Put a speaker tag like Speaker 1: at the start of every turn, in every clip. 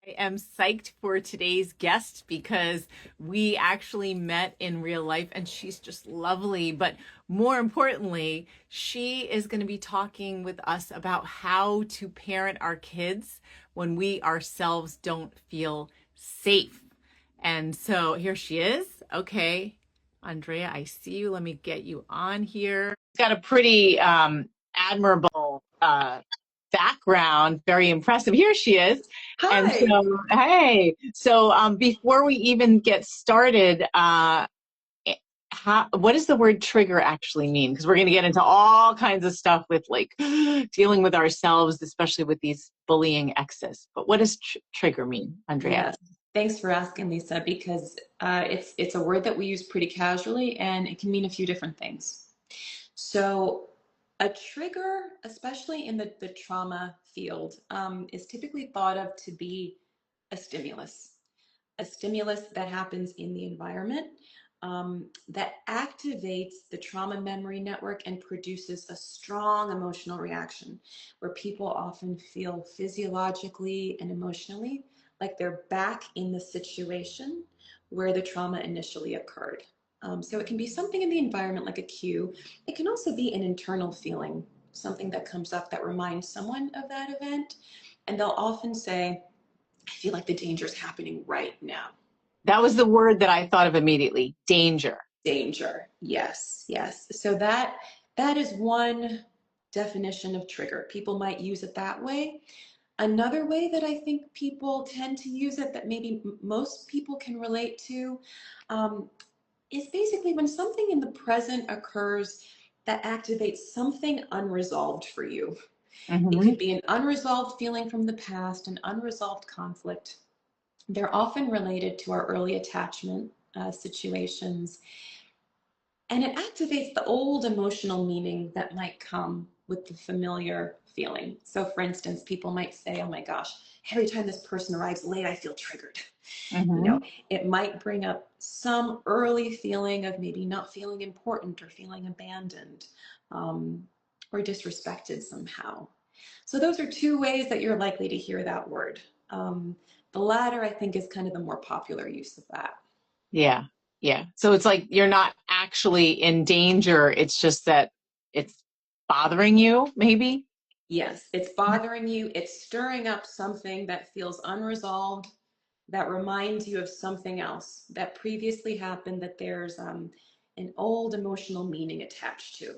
Speaker 1: I am psyched for today's guest because we actually met in real life and she's just lovely. But more importantly, she is going to be talking with us about how to parent our kids when we ourselves don't feel safe. And so here she is. Okay, Andrea, I see you. Let me get you on here. Got a pretty admirable background, very impressive. Here she is. And
Speaker 2: Hi.
Speaker 1: so, hey, so before we even get started, what does the word trigger actually mean? Because we're going to get into all kinds of stuff with like dealing with ourselves, especially with these bullying exes. But what does trigger mean, Andrea?
Speaker 2: Yes. Thanks for asking, Lisa, because it's a word that we use pretty casually and it can mean a few different things. So a trigger, especially in the trauma field, is typically thought of to be a stimulus. A stimulus that happens in the environment that activates the trauma memory network and produces a strong emotional reaction where people often feel physiologically and emotionally like they're back in the situation where the trauma initially occurred. So it can be something in the environment like a cue. It can also be an internal feeling, something that comes up that reminds someone of that event. And they'll often say, I feel like the danger is happening right now.
Speaker 1: That was the word that I thought of immediately, danger.
Speaker 2: Danger. Yes, yes. So that is one definition of trigger. People might use it that way. Another way that I think people tend to use it that maybe most people can relate to um, is basically when something in the present occurs that activates something unresolved for you. It
Speaker 1: Mm-hmm.
Speaker 2: could be an unresolved feeling from the past, an unresolved conflict. They're often related to our early attachment situations. And it activates the old emotional meaning that might come with the familiar feeling. So, for instance, people might say, oh my gosh, every time this person arrives late, I feel triggered. You
Speaker 1: Mm-hmm.
Speaker 2: know, it might bring up some early feeling of maybe not feeling important or feeling abandoned um, or disrespected somehow. So, those are two ways that you're likely to hear that word. The latter, I think, is kind of the more popular use of that.
Speaker 1: Yeah. Yeah. So it's like you're not actually in danger. It's just that it's bothering you, maybe.
Speaker 2: Yes, it's bothering you. It's stirring up something that feels unresolved, that reminds you of something else that previously happened that there's an old emotional meaning attached to.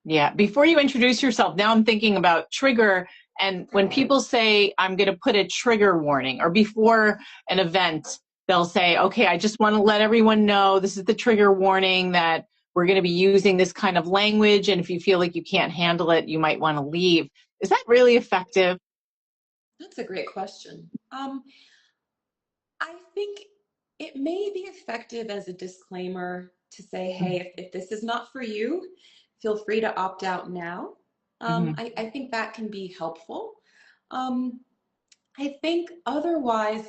Speaker 1: Yeah. Before you introduce yourself, now I'm thinking about trigger. And when people say, I'm going to put a trigger warning, or before an event, they'll say, okay, I just want to let everyone know this is the trigger warning that we're going to be using this kind of language. And if you feel like you can't handle it, you might want to leave. Is that really effective?
Speaker 2: That's a great question. I think it may be effective as a disclaimer to say, hey, if this is not for you, feel free to opt out now.
Speaker 1: Mm-hmm.
Speaker 2: I think that can be helpful. Um, I think otherwise,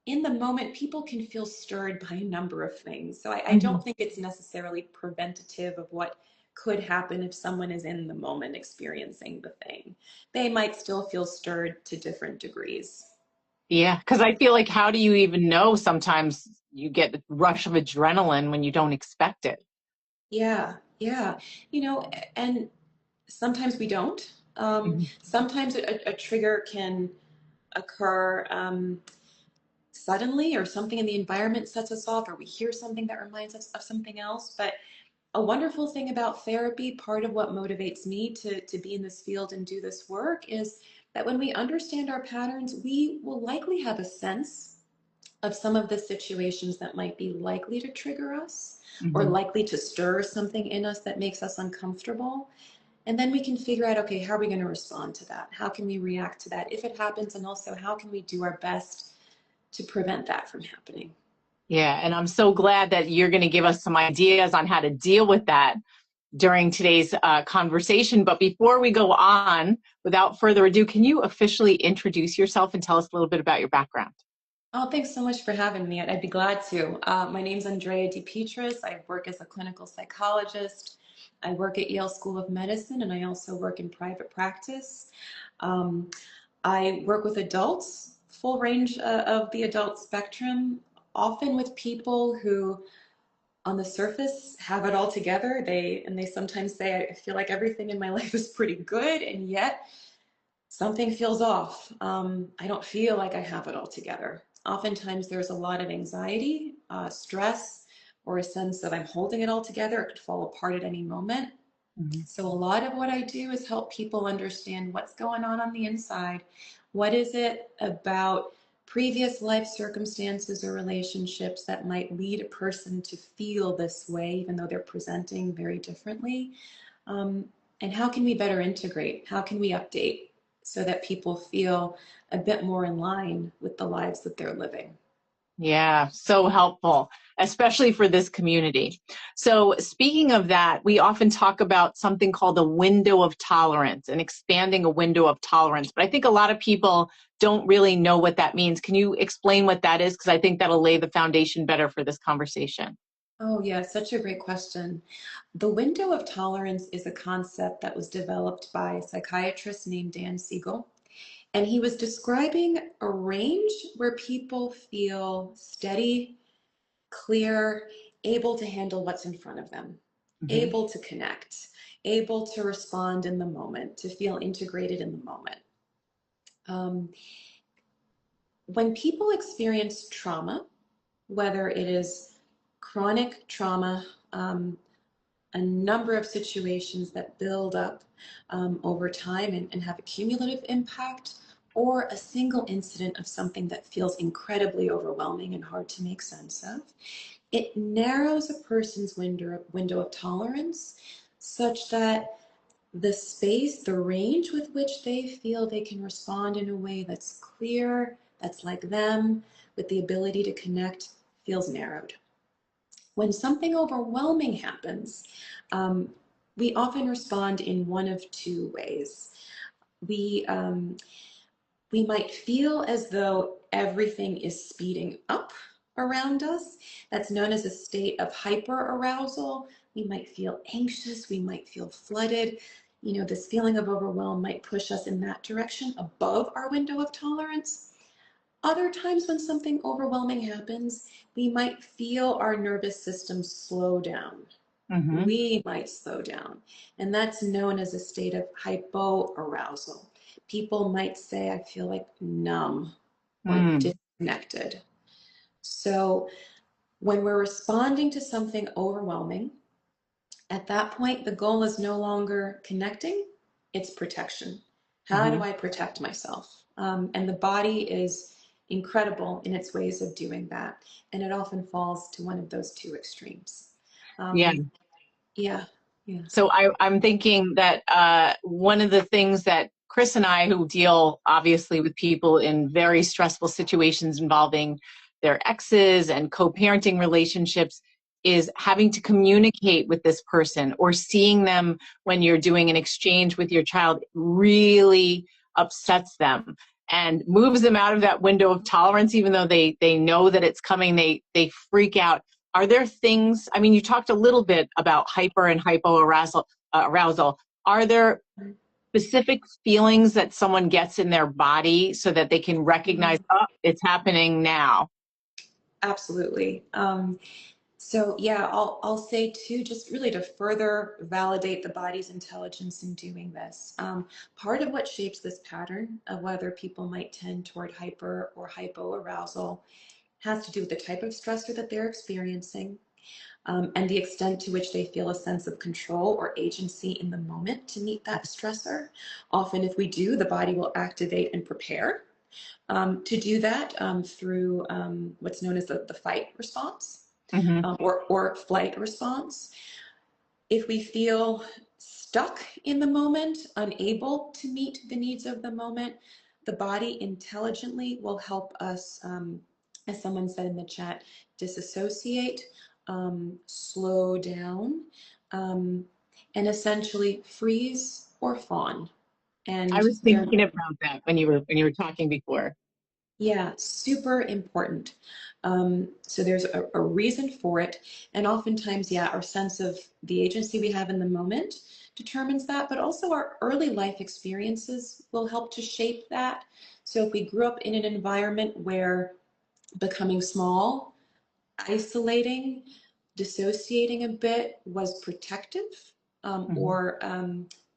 Speaker 2: in the moment, people can feel stirred by a number of things. So I
Speaker 1: Mm-hmm.
Speaker 2: don't think it's necessarily preventative of what could happen if someone is in the moment experiencing the thing. They might still feel stirred to different degrees.
Speaker 1: Yeah, because I feel like how do you even know sometimes you get a rush of adrenaline when you don't expect it?
Speaker 2: Yeah, yeah. And sometimes we don't.
Speaker 1: Mhm.
Speaker 2: Sometimes a trigger can occur suddenly, or something in the environment sets us off, or we hear something that reminds us of something else. But a wonderful thing about therapy, part of what motivates me to be in this field and do this work, is that when we understand our patterns, we will likely have a sense of some of the situations that might be likely to trigger us or
Speaker 1: Mhm.
Speaker 2: likely to stir something in us that makes us uncomfortable. And then we can figure out, okay, how are we going to respond to that? How can we react to that if it happens? And also, how can we do our best to prevent that from happening?
Speaker 1: Yeah, and I'm so glad that you're going to give us some ideas on how to deal with that during today's conversation. But before we go on, without further ado, can you officially introduce yourself and tell us a little bit about your background?
Speaker 2: Oh, thanks so much for having me. I'd be glad to. My name's Andrea DePetris. I work as a clinical psychologist. I work at Yale School of Medicine, and I also work in private practice. Um, I work with adults full range of the adult spectrum, often with people who on the surface have it all together. They sometimes say, I feel like everything in my life is pretty good, and yet something feels off. I don't feel like I have it all together. Oftentimes there's a lot of anxiety, stress, or a sense that I'm holding it all together. It could fall apart at any moment.
Speaker 1: Mhm.
Speaker 2: So a lot of what I do is help people understand what's going on the inside. What is it about previous life circumstances or relationships that might lead a person to feel this way, even though they're presenting very differently? Um, and how can we better integrate? How can we update so that people feel a bit more in line with the lives that they're living?
Speaker 1: Yeah, so helpful, especially for this community. So, speaking of that, we often talk about something called a window of tolerance and expanding a window of tolerance. But I think a lot of people don't really know what that means. Can you explain what that is? Because I think that'll lay the foundation better for this conversation.
Speaker 2: Oh, yeah, such a great question. The window of tolerance is a concept that was developed by a psychiatrist named Dan Siegel. And he was describing a range where people feel steady, clear, able to handle what's in front of them,
Speaker 1: Hmm.
Speaker 2: able to connect, able to respond in the moment, to feel integrated in the moment. Um, when people experience trauma, whether it is chronic trauma, a number of situations that build up over time and have a cumulative impact, or a single incident of something that feels incredibly overwhelming and hard to make sense of, it narrows a person's window of tolerance such that the space, the range with which they feel they can respond in a way that's clear, that's like them, with the ability to connect, feels narrowed. When something overwhelming happens, um, we often respond in one of two ways. We, um, we might feel as though everything is speeding up around us. That's known as a state of hyperarousal. We might feel anxious, we might feel flooded. You know, this feeling of overwhelm might push us in that direction above our window of tolerance. Other times when something overwhelming happens, we might feel our nervous system slow down.
Speaker 1: Hmm.
Speaker 2: We might slow down. And that's known as a state of hypoarousal. People might say, I feel like numb or
Speaker 1: Mm.
Speaker 2: disconnected. So when we're responding to something overwhelming, at that point, the goal is no longer connecting, it's protection. How do
Speaker 1: Hmm.
Speaker 2: I protect myself? And the body is incredible in its ways of doing that. And it often falls to one of those two extremes.
Speaker 1: Yeah.
Speaker 2: Um, yeah, yeah.
Speaker 1: So I'm thinking that one of the things that Chris and I, who deal obviously with people in very stressful situations involving their exes and co-parenting relationships, is having to communicate with this person or seeing them when you're doing an exchange with your child really upsets them and moves them out of that window of tolerance, even though they know that it's coming, they freak out. Are there things, I mean, you talked a little bit about hyper and hypoarousal arousal. Are there specific feelings that someone gets in their body so that they can recognize,
Speaker 2: Mhm.
Speaker 1: oh, it's happening now?
Speaker 2: Absolutely. So yeah, I'll say too, just really to further validate the body's intelligence in doing this. Part of what shapes this pattern of whether people might tend toward hyper or hypoarousal has to do with the type of stressor that they're experiencing, and the extent to which they feel a sense of control or agency in the moment to meet that stressor. Often, if we do, the body will activate and prepare to do that through what's known as the fight response,
Speaker 1: Hmm.
Speaker 2: or flight response. If we feel stuck in the moment, unable to meet the needs of the moment, the body intelligently will help us, as someone said in the chat, disassociate, slow down, um, and essentially freeze or fawn.
Speaker 1: I
Speaker 2: And
Speaker 1: was
Speaker 2: there,
Speaker 1: thinking about that when you were talking before.
Speaker 2: Yeah, super important. So there's a reason for it. And oftentimes, yeah, our sense of the agency we have in the moment determines that, but also our early life experiences will help to shape that. So if we grew up in an environment where becoming small, isolating, dissociating a bit was protective,
Speaker 1: Mhm.
Speaker 2: or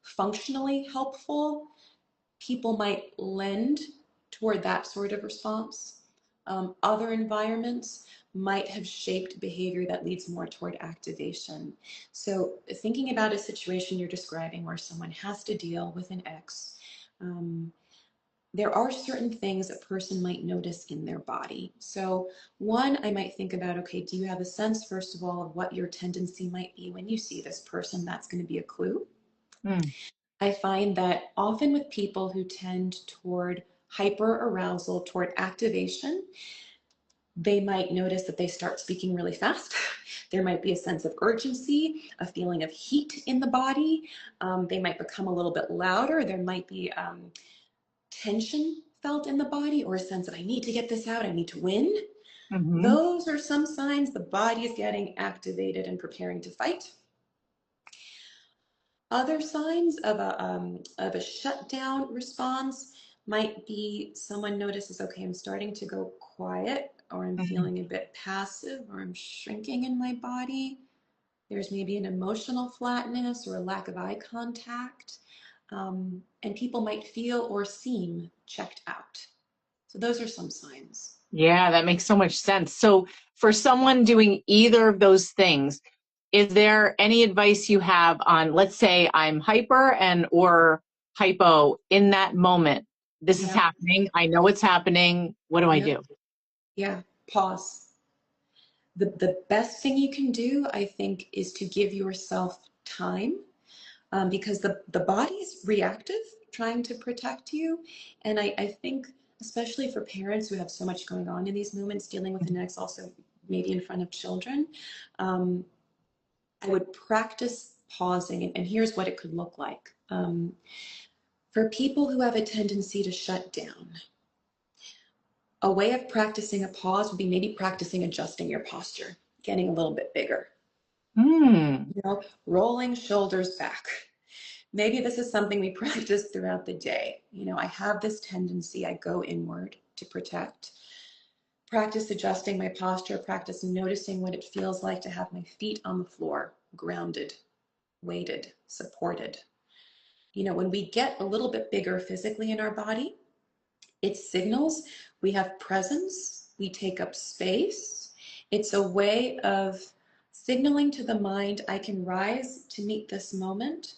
Speaker 2: functionally helpful, people might lend toward that sort of response. Other environments might have shaped behavior that leads more toward activation. So, thinking about a situation you're describing where someone has to deal with an ex, um, there are certain things a person might notice in their body. So, one, I might think about, okay, do you have a sense, first of all, of what your tendency might be when you see this person? That's going to be a clue.
Speaker 1: Mm.
Speaker 2: I find that often with people who tend toward hyperarousal, toward activation, they might notice that they start speaking really fast. There might be a sense of urgency, a feeling of heat in the body. They might become a little bit louder. There might be tension felt in the body, or a sense that I need to get this out, I need to win.
Speaker 1: Mhm.
Speaker 2: Those are some signs the body is getting activated and preparing to fight. Other signs of a shutdown response might be someone notices, okay, I'm starting to go quiet, or I'm
Speaker 1: Mhm.
Speaker 2: feeling a bit passive, or I'm shrinking in my body. There's maybe an emotional flatness or a lack of eye contact. And people might feel or seem checked out. So those are some signs.
Speaker 1: Yeah, that makes so much sense. So, for someone doing either of those things, is there any advice you have on, let's say I'm hyper and or hypo in that moment? This is
Speaker 2: Yep,
Speaker 1: happening. I know it's happening. What do I
Speaker 2: yep,
Speaker 1: do?
Speaker 2: yeah. Pause. The best thing you can do, I think, is to give yourself time, because the body is reactive, trying to protect you. And I think, especially for parents who have so much going on in these moments, dealing with an ex, also maybe in front of children, um, I would practice pausing. And here's what it could look like. For people who have a tendency to shut down, a way of practicing a pause would be maybe practicing adjusting your posture, getting a little bit bigger,
Speaker 1: Hmm.
Speaker 2: rolling shoulders back. Maybe this is something we practice throughout the day. I have this tendency, I go inward to protect. Practice adjusting my posture, practice noticing what it feels like to have my feet on the floor, grounded, weighted, supported. When we get a little bit bigger physically in our body, it signals we have presence, we take up space. It's a way of signaling to the mind, I can rise to meet this moment.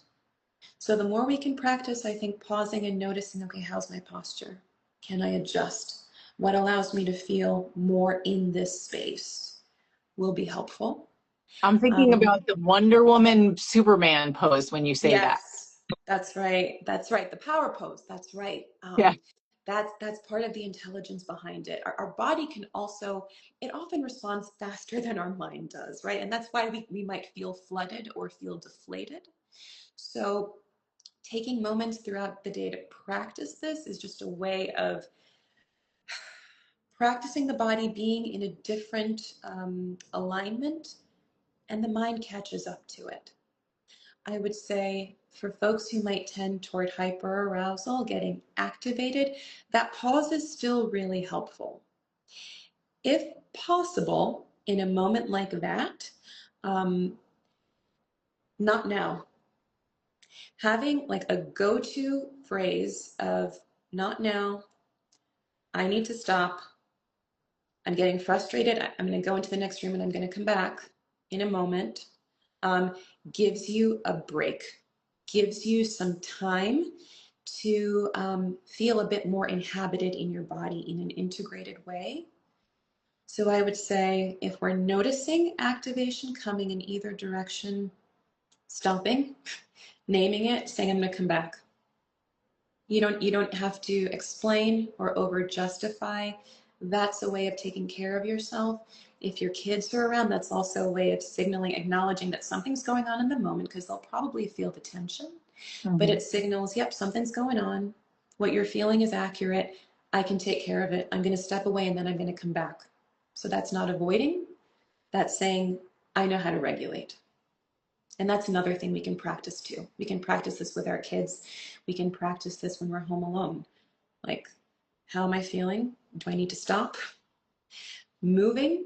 Speaker 2: So the more we can practice, I think, pausing and noticing, okay, how's my posture? Can I adjust? What allows me to feel more in this space will be helpful.
Speaker 1: I'm thinking
Speaker 2: Um,
Speaker 1: about the Wonder Woman Superman pose when you say that.
Speaker 2: yes, that's right. That's right. The power pose. That's right.
Speaker 1: Yeah.
Speaker 2: That's part of the intelligence behind it. Our body can also, it often responds faster than our mind does, right? And that's why we might feel flooded or feel deflated. So taking moments throughout the day to practice this is just a way of practicing the body being in a different alignment, and the mind catches up to it. I would say for folks who might tend toward hyperarousal, getting activated, that pause is still really helpful. If possible, in a moment like that, um, not now. Having like a go to phrase of not now, I need to stop, I'm getting frustrated. I'm going to go into the next room and I'm going to come back in a moment. Um, Gives you a break, gives you some time to feel a bit more inhabited in your body in an integrated way. So I would say if we're noticing activation coming in either direction, stopping, naming it, saying, I'm going to come back. You don't have to explain or over justify. That's a way of taking care of yourself. If your kids are around, that's also a way of signaling, acknowledging that something's going on in the moment, because they'll probably feel the tension. But
Speaker 1: Mhm.
Speaker 2: it signals, yep, something's going on. What you're feeling is accurate. I can take care of it. I'm going to step away and then I'm going to come back. So that's not avoiding, that's saying, I know how to regulate. And that's another thing we can practice too. We can practice this with our kids. We can practice this when we're home alone. Like, how am I feeling? Do I need to stop? Moving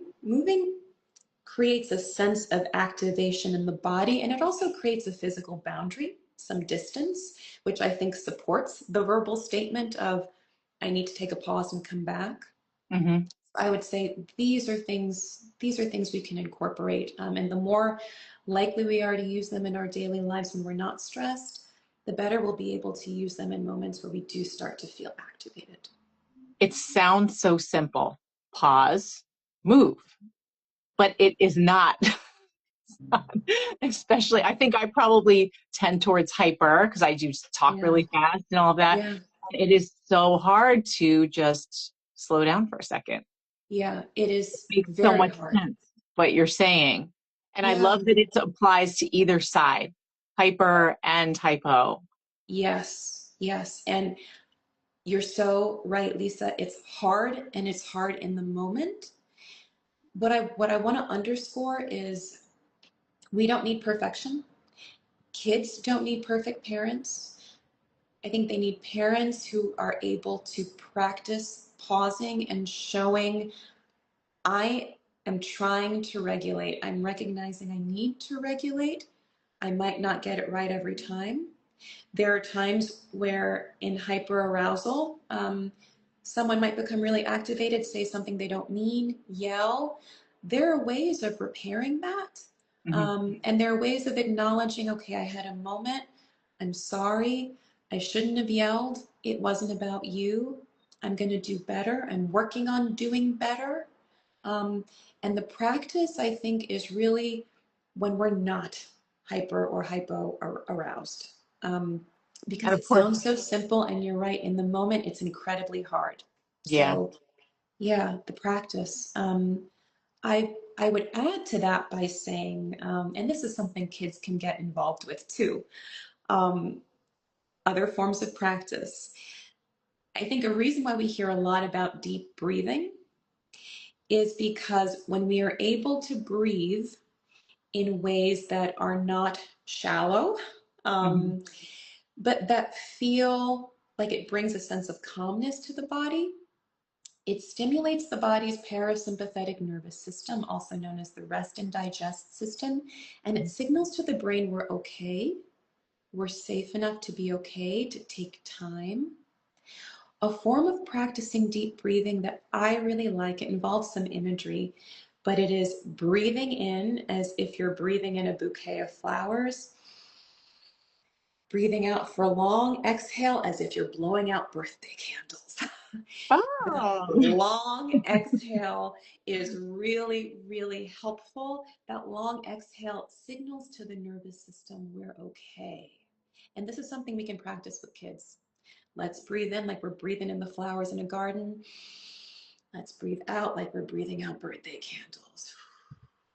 Speaker 2: creates a sense of activation in the body, and it also creates a physical boundary, some distance, which I think supports the verbal statement of, I need to take a pause and come back.
Speaker 1: Mm-hmm.
Speaker 2: I would say these are things we can incorporate, and the more likely we are to use them in our daily lives when we're not stressed, the better we'll be able to use them in moments where we do start to feel activated.
Speaker 1: It sounds so simple. Pause, move, but it is not. Especially, I think I probably tend towards hyper because I do talk
Speaker 2: Yeah,
Speaker 1: really fast and all that.
Speaker 2: yeah,
Speaker 1: It is so hard to just slow down for a second.
Speaker 2: yeah. It is
Speaker 1: Makes so
Speaker 2: very
Speaker 1: much
Speaker 2: hard.
Speaker 1: sense what you're saying. And I
Speaker 2: Yeah,
Speaker 1: love that it applies to either side, hyper and hypo.
Speaker 2: yes, yes. And you're so right, Lisa. It's hard and it's hard in the moment. But what I want to underscore is we don't need perfection. Kids don't need perfect parents. I think they need parents who are able to practice pausing and showing, I am trying to regulate. I'm recognizing I need to regulate. I might not get it right every time. There are times where in hyperarousal, someone might become really activated, say something they don't mean, yell. There are ways of repairing that.
Speaker 1: Mhm.
Speaker 2: And there are ways of acknowledging, okay, I had a moment. I'm sorry. I shouldn't have yelled. It wasn't about you. I'm going to do better. I'm working on doing better. Um, and the practice, I think, is really when we're not hyper or hypo aroused. Because
Speaker 1: And of
Speaker 2: it
Speaker 1: course,
Speaker 2: sounds so simple, and you're right, in the moment, it's incredibly hard.
Speaker 1: yeah,
Speaker 2: So, yeah, the practice. I would add to that by saying, and this is something kids can get involved with too, um, other forms of practice. I think a reason why we hear a lot about deep breathing is because when we are able to breathe in ways that are not shallow,
Speaker 1: mhm,
Speaker 2: um, but that feel like it brings a sense of calmness to the body. It stimulates the body's parasympathetic nervous system, also known as the rest and digest system, and it signals to the brain we're okay, we're safe enough to be okay, to take time. A form of practicing deep breathing that I really like, it involves some imagery, but it is breathing in as if you're breathing in a bouquet of flowers, breathing out for a long exhale as if you're blowing out birthday candles. That
Speaker 1: oh,
Speaker 2: long exhale is really, really helpful. That long exhale signals to the nervous system we're okay. And this is something we can practice with kids. Let's breathe in like we're breathing in the flowers in a garden. Let's breathe out like we're breathing out birthday candles.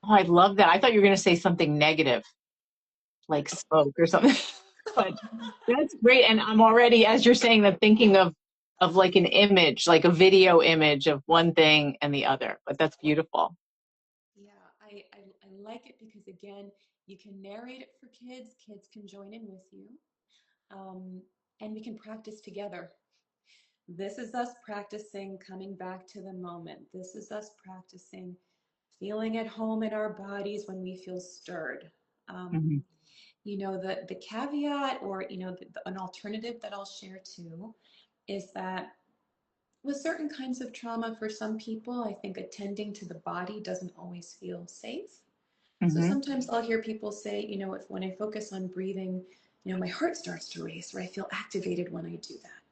Speaker 1: I love that. I thought you were going to say something negative, like smoke or something. But that's great. And I'm already, as you're saying that, thinking of like an image, like a video image of one thing and the other. But that's beautiful.
Speaker 2: Yeah, I like it because, again, you can narrate it for kids, kids can join in with you, um, and we can practice together. This is us practicing coming back to the moment. This is us practicing feeling at home in our bodies when we feel stirred.
Speaker 1: Mhm.
Speaker 2: Um, the caveat, or, an alternative that I'll share too, is that with certain kinds of trauma, for some people, I think attending to the body doesn't always feel safe. So
Speaker 1: Mhm.
Speaker 2: sometimes I'll hear people say, if when I focus on breathing, my heart starts to race, or I feel activated when I do that.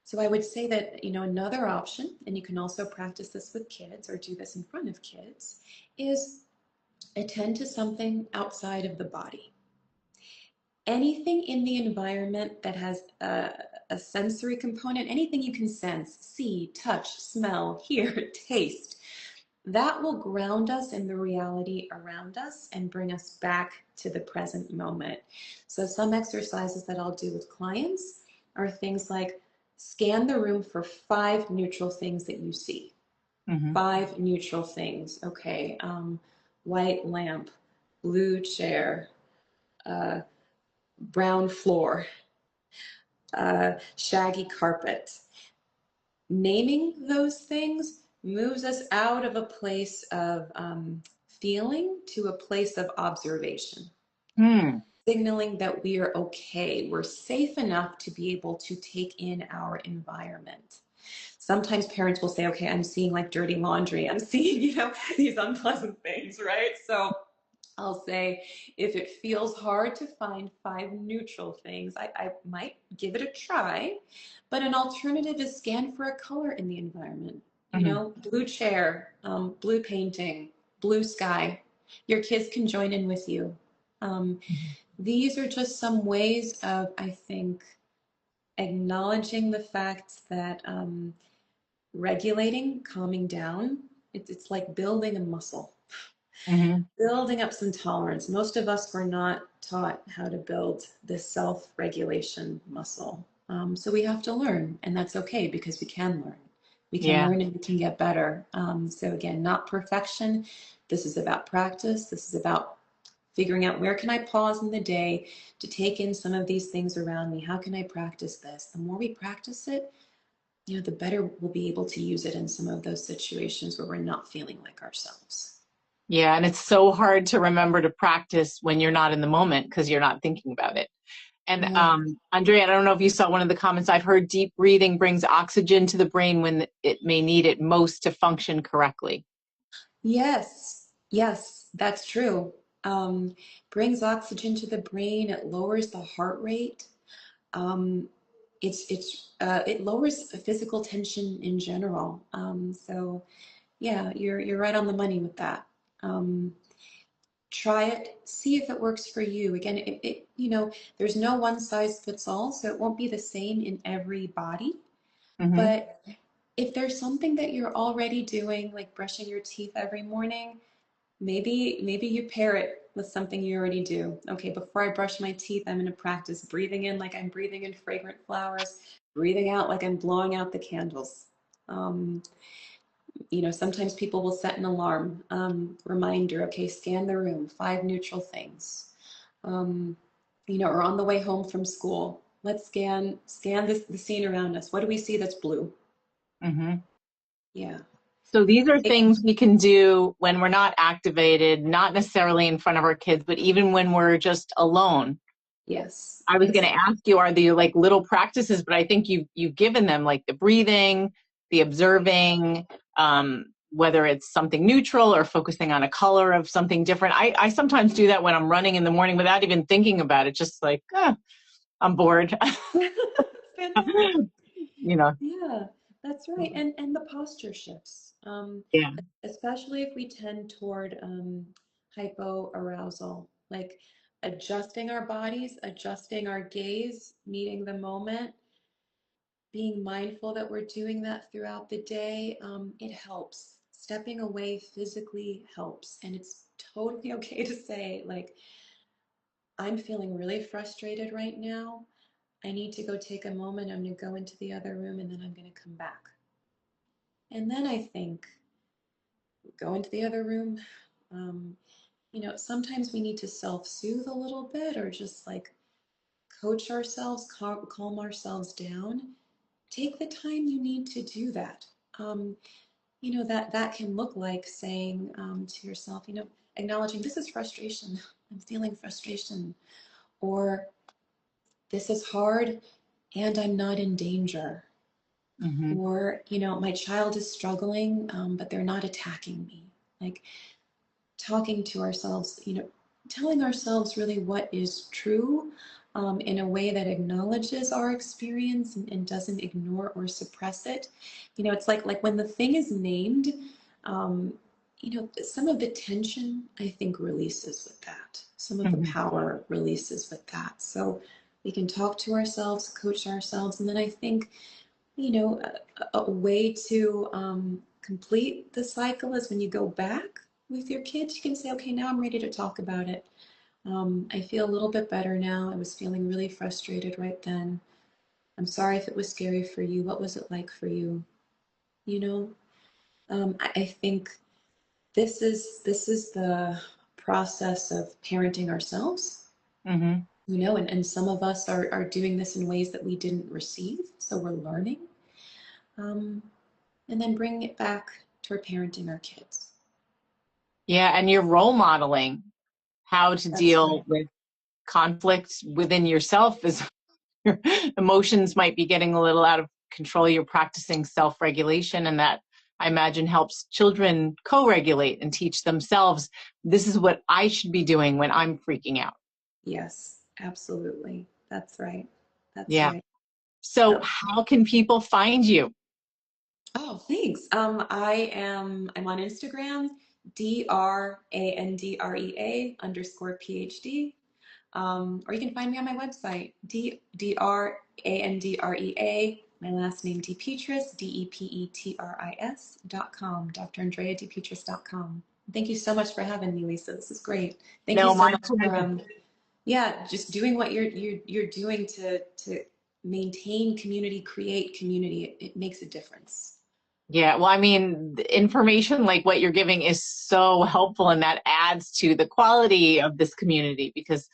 Speaker 2: So I would say that, another option, and you can also practice this with kids or do this in front of kids, is attend to something outside of the body. Anything in the environment that has a sensory component, anything you can sense, see, touch, smell, hear, taste, that will ground us in the reality around us and bring us back to the present moment. So some exercises that I'll do with clients are things like Scan the room for 5 neutral things that you see.
Speaker 1: Hmm.
Speaker 2: 5 neutral things. Okay. White lamp, blue chair, uh, brown floor, shaggy carpet. Naming those things moves us out of a place of feeling to a place of observation,
Speaker 1: Hmm.
Speaker 2: signaling that we are okay. We're safe enough to be able to take in our environment. Sometimes parents will say, okay, I'm seeing like dirty laundry. I'm seeing, these unpleasant things, right? So I'll say, if it feels hard to find 5 neutral things, I might give it a try. But an alternative is scan for a color in the environment.
Speaker 1: Hmm.
Speaker 2: Blue chair, blue painting, blue sky. Your kids can join in with you. Um, these are just some ways of, I think, acknowledging the fact that regulating, calming down, it's like building a muscle,
Speaker 1: Hmm.
Speaker 2: building up some tolerance. Most of us were not taught how to build this self-regulation muscle. So we have to learn, and that's okay because we can learn. We can
Speaker 1: Yeah.
Speaker 2: learn and we can get better. So again, not perfection. This is about practice. This is about figuring out where can I pause in the day to take in some of these things around me. How can I practice this? The more we practice it, the better we'll be able to use it in some of those situations where we're not feeling like ourselves.
Speaker 1: Yeah. And it's so hard to remember to practice when you're not in the moment because you're not thinking about it. And
Speaker 2: Yeah.
Speaker 1: Andrea, I don't know if you saw one of the comments. I've heard deep breathing brings oxygen to the brain when it may need it most to function correctly.
Speaker 2: Yes, yes, that's true. Um, brings oxygen to the brain. It lowers the heart rate. Um, it lowers physical tension in general. So yeah, you're right on the money with that. Um, try it, see if it works for you. Again, there's no one size fits all, so it won't be the same in every body.
Speaker 1: Hmm.
Speaker 2: But if there's something that you're already doing, like brushing your teeth every morning, maybe you pair it with something you already do. Okay, before I brush my teeth, I'm going to practice breathing in like I'm breathing in fragrant flowers, breathing out like I'm blowing out the candles. Um, sometimes people will set an alarm reminder. Okay, scan the room, 5 neutral things. Um, or on the way home from school, let's scan the scene around us. What do we see that's blue?
Speaker 1: Hmm.
Speaker 2: Yeah.
Speaker 1: So these are
Speaker 2: It,
Speaker 1: things we can do when we're not activated, not necessarily in front of our kids, but even when we're just alone.
Speaker 2: yes,
Speaker 1: I was going to
Speaker 2: exactly.
Speaker 1: ask you, are they like little practices? But I think you've given them like the breathing, the observing, whether it's something neutral or focusing on a color of something different. I sometimes do that when I'm running in the morning without even thinking about it. Just like, I'm bored.
Speaker 2: Fantastic.
Speaker 1: you know.
Speaker 2: Yeah, that's right. And the posture shifts,
Speaker 1: Yeah.
Speaker 2: especially if we tend toward hypoarousal, like adjusting our bodies, adjusting our gaze, meeting the moment, being mindful that we're doing that throughout the day. It helps. Stepping away physically helps. And it's totally okay to say, like, I'm feeling really frustrated right now. I need to go take a moment. I'm going to go into the other room and then I'm going to come back. And then I think go into the other room. Um, sometimes we need to self-soothe a little bit or just like coach ourselves, calm ourselves down. Take the time you need to do that. That can look like saying to yourself, acknowledging this is frustration. I'm feeling frustration. Or this is hard and I'm not in danger.
Speaker 1: Hmm.
Speaker 2: Or, my child is struggling, but they're not attacking me. Like talking to ourselves, telling ourselves really what is true in a way that acknowledges our experience and doesn't ignore or suppress it. It's like when the thing is named, um, some of the tension I think releases with that. Some of the
Speaker 1: Hmm.
Speaker 2: power releases with that. So we can talk to ourselves, coach ourselves, and then I think a way to complete the cycle is when you go back with your kids, you can say, okay, now I'm ready to talk about it. I feel a little bit better now. I was feeling really frustrated right then. I'm sorry if it was scary for you. What was it like for you? You know, I think this is the process of parenting ourselves,
Speaker 1: Hmm.
Speaker 2: and some of us are doing this in ways that we didn't receive, so we're learning, um, and then bringing it back toward parenting our kids.
Speaker 1: Yeah, and you're role modeling how to
Speaker 2: That's
Speaker 1: deal
Speaker 2: right.
Speaker 1: with conflict within yourself as your emotions might be getting a little out of control. You're practicing self-regulation, and that I imagine helps children co-regulate and teach themselves, this is what I should be doing when I'm freaking out.
Speaker 2: Yes, absolutely. That's right. That's
Speaker 1: Yeah.
Speaker 2: right.
Speaker 1: So
Speaker 2: So,
Speaker 1: how can people find you?
Speaker 2: oh, thanks. I'm on Instagram, DRANDREA _PhD. Or you can find me on my website, DRANDREA, my last name DePetris, DEPETRIS.com, DrAndreaDePetris.com. Thank you so much for having me, Lisa. This is great. Thank you
Speaker 1: No,
Speaker 2: so
Speaker 1: my
Speaker 2: much for
Speaker 1: pleasure.
Speaker 2: yeah, just doing what you're doing to maintain community, create community. It makes a difference.
Speaker 1: Yeah, well, I mean, the information like what you're giving is so helpful, and that adds to the quality of this community because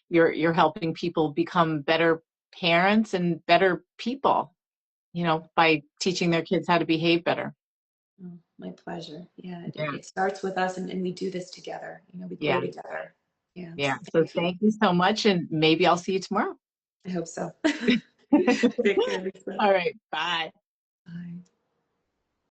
Speaker 1: you're helping people become better parents and better people, by teaching their kids how to behave better.
Speaker 2: Oh, my pleasure. Yeah,
Speaker 1: Yeah.
Speaker 2: it starts with us, and we do this together. We grow
Speaker 1: Yeah.
Speaker 2: together. Yeah,
Speaker 1: Yeah.
Speaker 2: so
Speaker 1: So
Speaker 2: thank you.
Speaker 1: thank you so much, and maybe I'll see you tomorrow.
Speaker 2: I hope so. Take care, Lisa.
Speaker 1: All right. Bye.
Speaker 2: Bye.